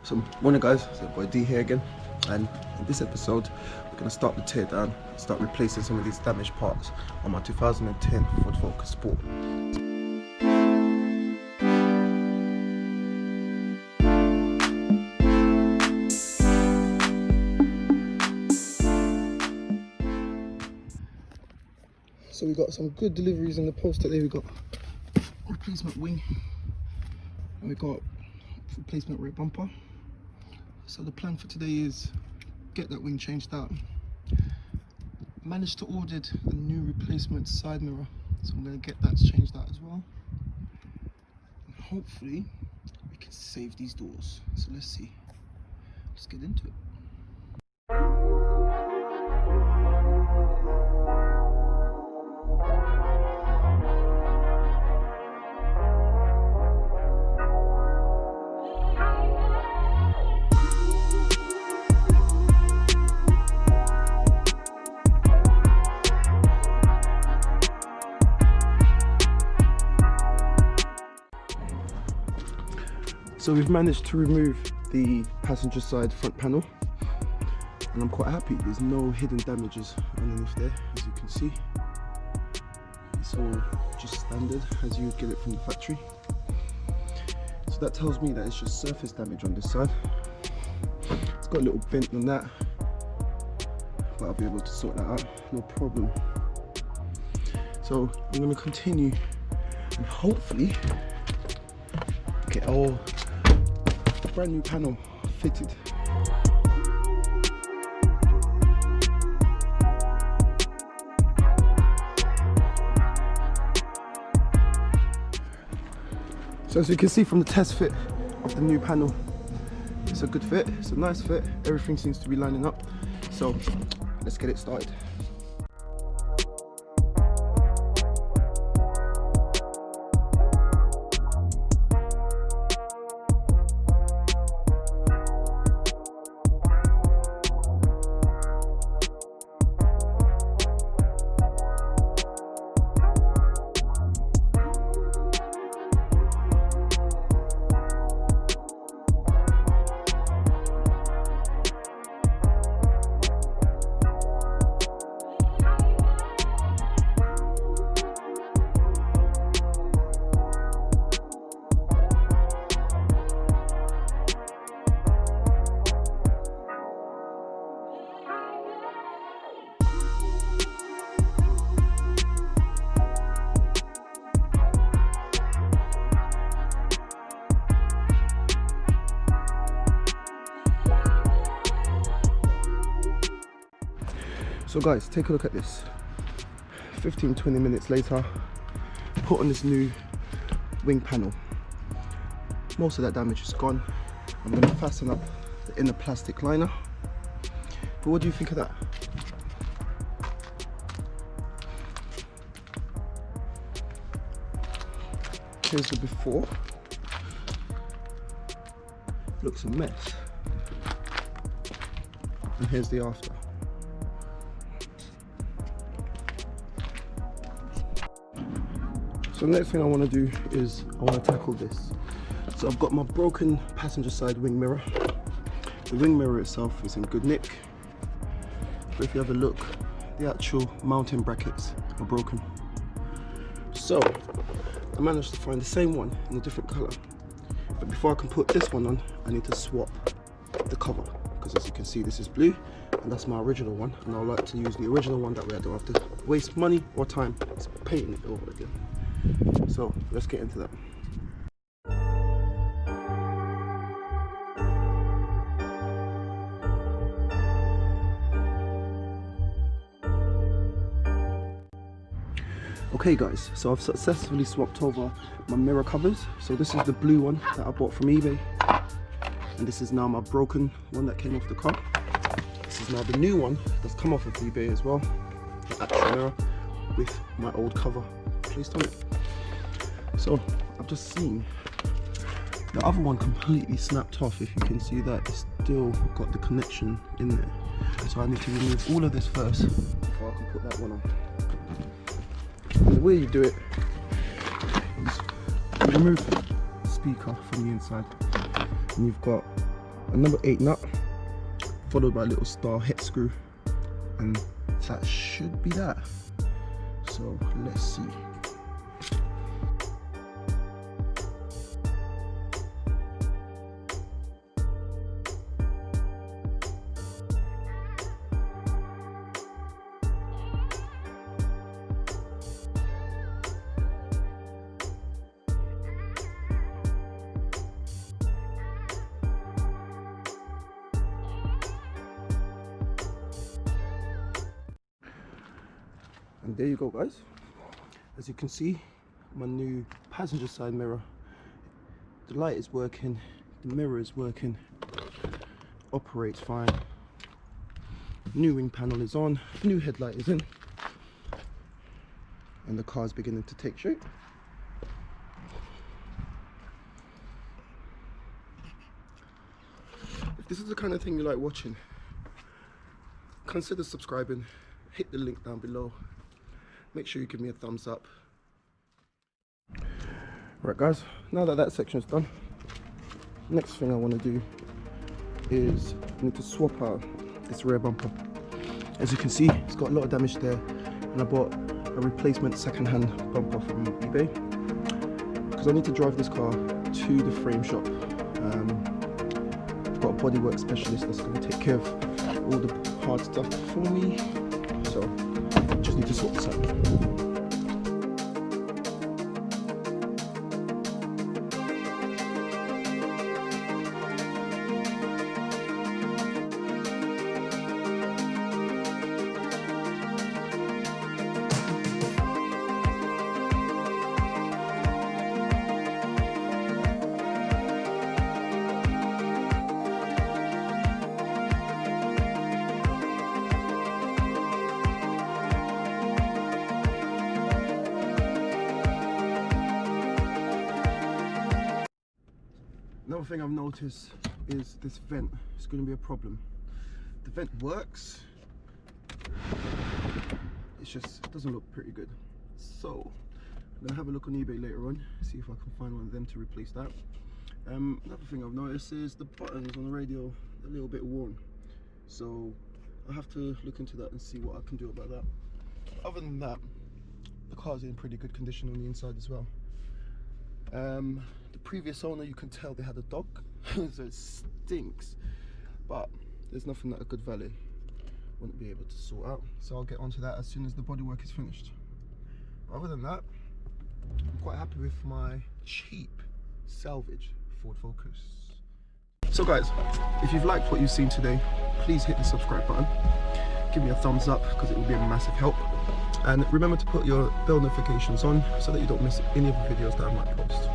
So morning guys, it's your boy D here again, and in this episode we're going to start the tear down, start replacing some of these damaged parts on my 2010 Ford Focus Sport. So we got some good deliveries in the post today. We got replacement wing and we got replacement rear bumper. So the plan for today is get that wing changed out. Managed to order a new replacement side mirror, so I'm going to get that changed out as well. And hopefully we can save these doors. So let's see. Let's get into it. So we've managed to remove the passenger side front panel and I'm quite happy. There's no hidden damages underneath there, as you can see. It's all just standard as you would get it from the factory. So that tells me that it's just surface damage on this side. It's got a little bent on that, but I'll be able to sort that out, no problem. So I'm going to continue and hopefully get all brand new panel fitted. So as you can see from the test fit of the new panel, it's a good fit, it's a nice fit, everything seems to be lining up. So let's get it started. So guys, take a look at this. 15-20 minutes later, put on this new wing panel. Most of that damage is gone. I'm going to fasten up the inner plastic liner. But what do you think of that? Here's the before. Looks a mess. And here's the after. So the next thing I want to do is I want to tackle this. So I've got my broken passenger side wing mirror. The wing mirror itself is in good nick, but if you have a look, the actual mounting brackets are broken. So I managed to find the same one in a different color, but before I can put this one on, I need to swap the cover, because as you can see this is blue and that's my original one, and I like to use the original one, that way I don't have to waste money or time painting it over again. So let's get into that. Okay guys, so I've successfully swapped over my mirror covers. So this is the blue one that I bought from eBay, and this is now my broken one that came off the car. This is now the new one that's come off of eBay as well, the actual mirror with my old cover placed on it. So I've just seen the other one completely snapped off. If you can see that, it's still got the connection in there. So I need to remove all of this first before I can put that one on. And the way you do it is you remove the speaker from the inside, and you've got a number 8 nut, followed by a little star hex screw, and that should be that. So let's see. And there you go, guys. As you can see, my new passenger side mirror, the light is working, the mirror is working, operates fine, new wing panel is on, new headlight is in, and the car is beginning to take shape. If this is the kind of thing you like watching, consider subscribing, hit the link down below. Make sure you give me a thumbs up. Right guys, now that that section is done, next thing I want to do is I need to swap out this rear bumper. As you can see, it's got a lot of damage there, and I bought a replacement second-hand bumper from eBay because I need to drive this car to the frame shop. I've got a bodywork specialist that's going to take care of all the hard stuff for me, so just need to sort this out. Another thing I've noticed is this vent. It's going to be a problem. The vent works, it's just, it doesn't look pretty good. So I'm going to have a look on eBay later on, see if I can find one of them to replace that. Another thing I've noticed is the buttons on the radio are a little bit worn. So I'll have to look into that and see what I can do about that. Other than that, the car's in pretty good condition on the inside as well. The previous owner, you can tell they had a dog, so it stinks, but there's nothing that a good valet wouldn't be able to sort out, so I'll get onto that as soon as the bodywork is finished. Other than that, I'm quite happy with my cheap Salvage Ford Focus. So guys, if you've liked what you've seen today, please hit the subscribe button, give me a thumbs up because it will be a massive help, and remember to put your bell notifications on so that you don't miss any of the videos that I might post.